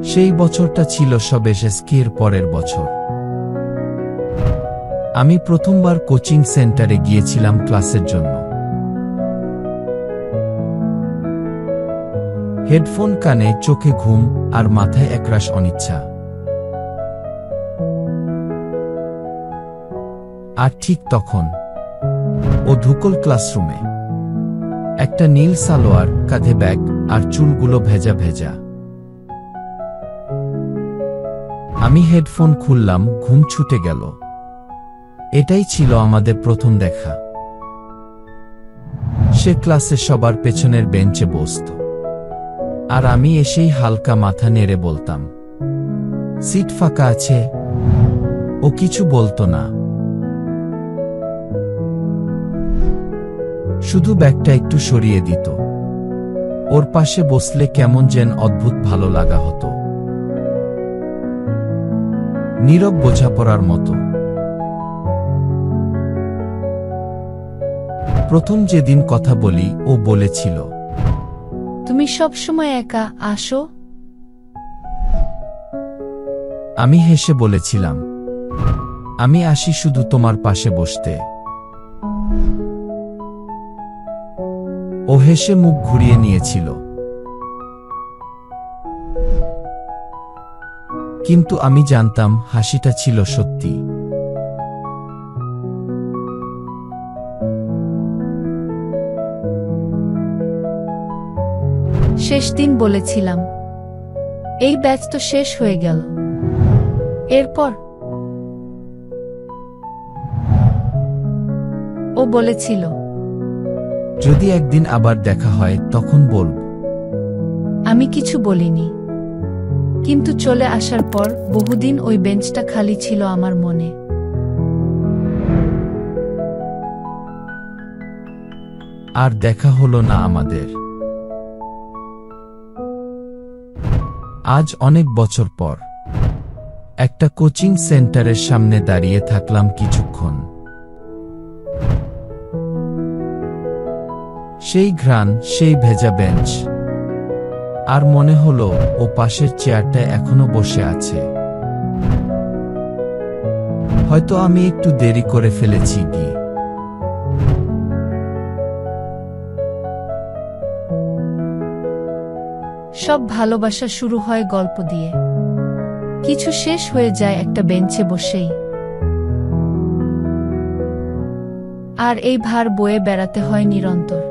সেই বছরটা ছিল সব এসএসকের পরের বছর। আমি প্রথমবার কোচিং সেন্টারে গিয়েছিলাম ক্লাসের জন্য। হেডফোন কানে, চোখে ঘুম আর মাথায় একরাশ অনিচ্ছা। আর ঠিক তখন ও ঢুকল ক্লাসরুমে। একটা নীল সালোয়ার, কাঁধে ব্যাগ আর চুলগুলো ভেজা ভেজা। আমি হেডফোন খুললাম, ঘুম ছুটে গেল। এটাই ছিল আমাদের প্রথম দেখা। সে ক্লাসে সবার পেছনের বেঞ্চে বসত, আর আমি এসেই হালকা মাথা নেড়ে বলতাম, সিট ফাঁকা আছে। ও কিছু বলতো না, শুধু ব্যাগটা একটু সরিয়ে দিত। ওর পাশে বসলে কেমন যেন অদ্ভুত ভালো লাগা হতো, নীরব বোঝাপড়ার মতো। প্রথম যেদিন কথা বলি, ও বলেছিল, তুমি সবসময় একা আসো? আমি হেসে বলেছিলাম, আমি আসি শুধু তোমার পাশে বসতে। ও হেসে মুখ ঘুরিয়ে নিয়েছিল, কিন্তু আমি জানতাম হাসিটা ছিল সত্যি। শেষ দিন বলেছিলাম, এই ব্যাচ তো শেষ হয়ে গেল। এরপর ও বলেছিল, যদি একদিন আবার দেখা হয় তখন বলব। আমি কিছু বলিনি, কিন্তু চলে আসার পর বহুদিন ওই বেঞ্চটা খালি ছিল আমার মনে। আর দেখা হলো না আমাদের। আজ অনেক বছর পর একটা কোচিং সেন্টারের সামনে দাঁড়িয়ে থাকলাম কিছুক্ষণ। সেই ঘ্রাণ, সেই ভেজা বেঞ্চ, আর মনে হলো ও পাশের চেয়ারটায় এখনো বসে আছে। হয়তো আমি একটু দেরি করে ফেলেছি কি। সব ভালোবাসা শুরু হয় গল্প দিয়ে, কিছু শেষ হয়ে যায় একটা বেঞ্চে বসেই। আর এই ভার বয়ে বেড়াতে হয় নিরন্তর।